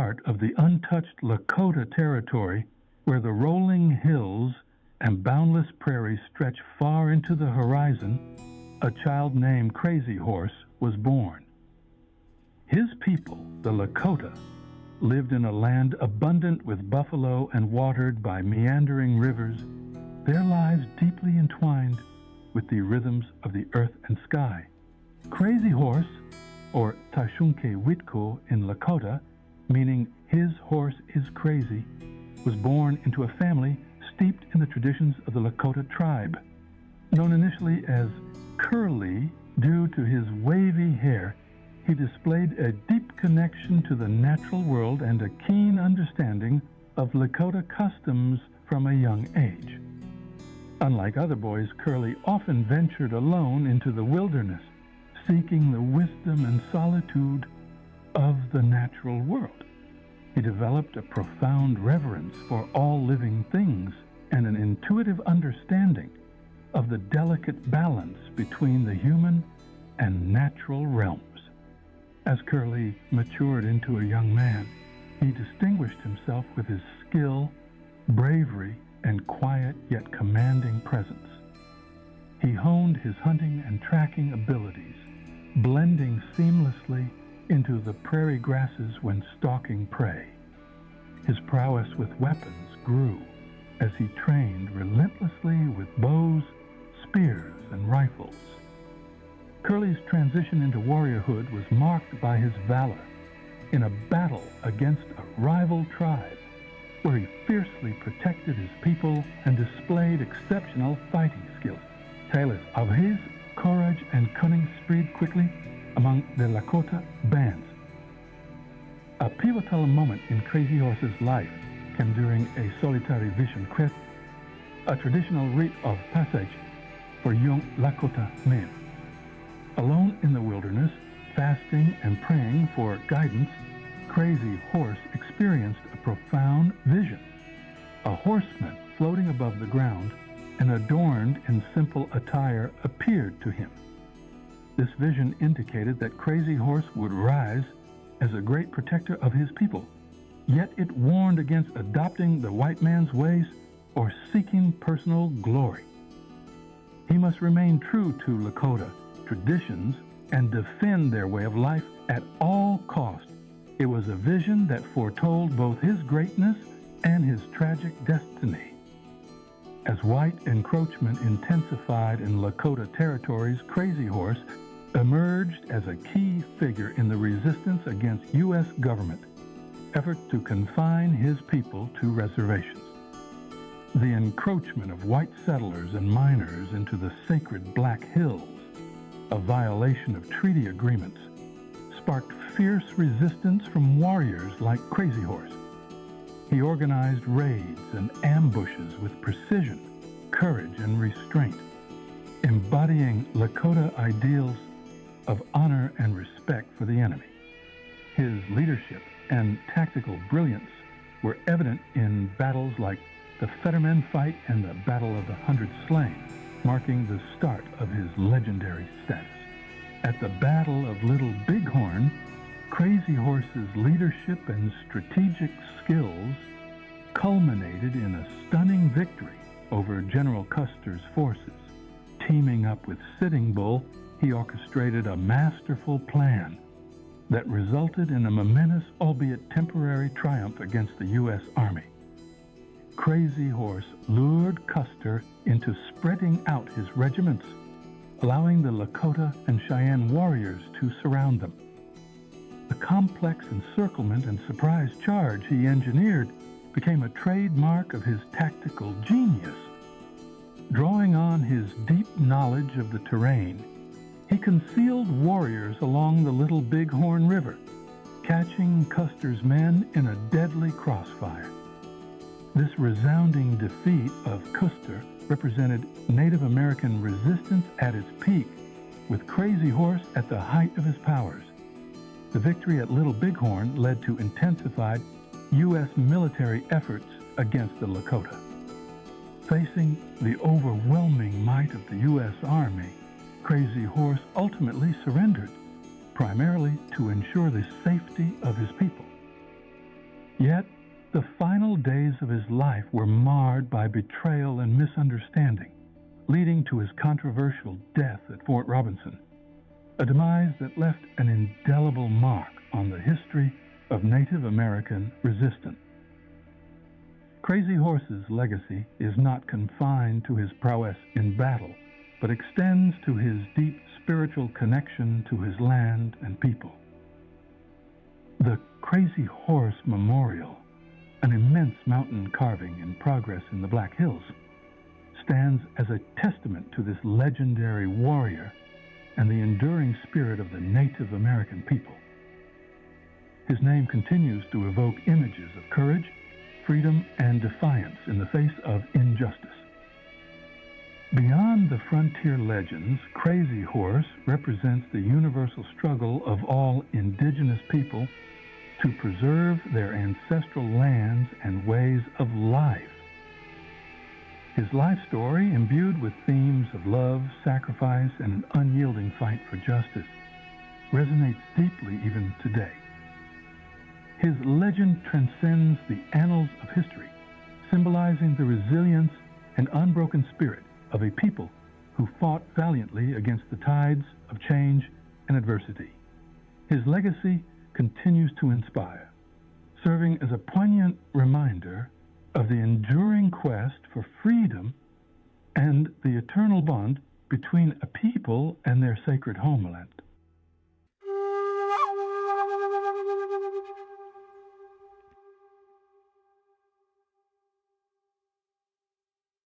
heart of the untouched Lakota territory, where the rolling hills and boundless prairies stretch far into the horizon, a child named Crazy Horse was born. His people, the Lakota, lived in a land abundant with buffalo and watered by meandering rivers, their lives deeply entwined with the rhythms of the earth and sky. Crazy Horse, or Tĵašúŋke Witkó in Lakota, meaning his horse is crazy, was born into a family steeped in the traditions of the Lakota tribe. Known initially as Curly due to his wavy hair, he displayed a deep connection to the natural world and a keen understanding of Lakota customs from a young age. Unlike other boys, Curly often ventured alone into the wilderness, seeking the wisdom and solitude of the natural world. He developed a profound reverence for all living things and an intuitive understanding of the delicate balance between the human and natural realms. As Curly matured into a young man, he distinguished himself with his skill, bravery, and quiet yet commanding presence. He honed his hunting and tracking abilities, blending seamlessly into the prairie grasses when stalking prey. His prowess with weapons grew as he trained relentlessly with bows, spears, and rifles. Curly's transition into warriorhood was marked by his valor in a battle against a rival tribe, where he fiercely protected his people and displayed exceptional fighting skills. Tales of his courage and cunning spread quickly among the Lakota bands. A pivotal moment in Crazy Horse's life came during a solitary vision quest, a traditional rite of passage for young Lakota men. Alone in the wilderness, fasting and praying for guidance, Crazy Horse experienced a profound vision. A horseman floating above the ground and adorned in simple attire appeared to him. This vision indicated that Crazy Horse would rise as a great protector of his people, yet it warned against adopting the white man's ways or seeking personal glory. He must remain true to Lakota traditions and defend their way of life at all costs. It was a vision that foretold both his greatness and his tragic destiny. As white encroachment intensified in Lakota territories, Crazy Horse emerged as a key figure in the resistance against U.S. government efforts to confine his people to reservations. The encroachment of white settlers and miners into the sacred Black Hills, a violation of treaty agreements, sparked fierce resistance from warriors like Crazy Horse. He organized raids and ambushes with precision, courage, and restraint, embodying Lakota ideals of honor and respect for the enemy. His leadership and tactical brilliance were evident in battles like the Fetterman fight and the Battle of the 100 Slain, marking the start of his legendary status. At the Battle of Little Bighorn, Crazy Horse's leadership and strategic skills culminated in a stunning victory over General Custer's forces. Teaming up with Sitting Bull, he orchestrated a masterful plan that resulted in a momentous, albeit temporary, triumph against the U.S. Army. Crazy Horse lured Custer into spreading out his regiments, allowing the Lakota and Cheyenne warriors to surround them. The complex encirclement and surprise charge he engineered became a trademark of his tactical genius. Drawing on his deep knowledge of the terrain, he concealed warriors along the Little Bighorn River, catching Custer's men in a deadly crossfire. This resounding defeat of Custer represented Native American resistance at its peak, with Crazy Horse at the height of his powers. The victory at Little Bighorn led to intensified U.S. military efforts against the Lakota. Facing the overwhelming might of the U.S. Army, Crazy Horse ultimately surrendered, primarily to ensure the safety of his people. Yet, the final days of his life were marred by betrayal and misunderstanding, leading to his controversial death at Fort Robinson, a demise that left an indelible mark on the history of Native American resistance. Crazy Horse's legacy is not confined to his prowess in battle, but extends to his deep spiritual connection to his land and people. The Crazy Horse Memorial, an immense mountain carving in progress in the Black Hills, stands as a testament to this legendary warrior and the enduring spirit of the Native American people. His name continues to evoke images of courage, freedom, and defiance in the face of injustice. Beyond the frontier legends, Crazy Horse represents the universal struggle of all indigenous people to preserve their ancestral lands and ways of life. His life story, imbued with themes of love, sacrifice, and an unyielding fight for justice, resonates deeply even today. His legend transcends the annals of history, symbolizing the resilience and unbroken spirit of a people who fought valiantly against the tides of change and adversity. His legacy continues to inspire, serving as a poignant reminder of the enduring quest for freedom and the eternal bond between a people and their sacred homeland.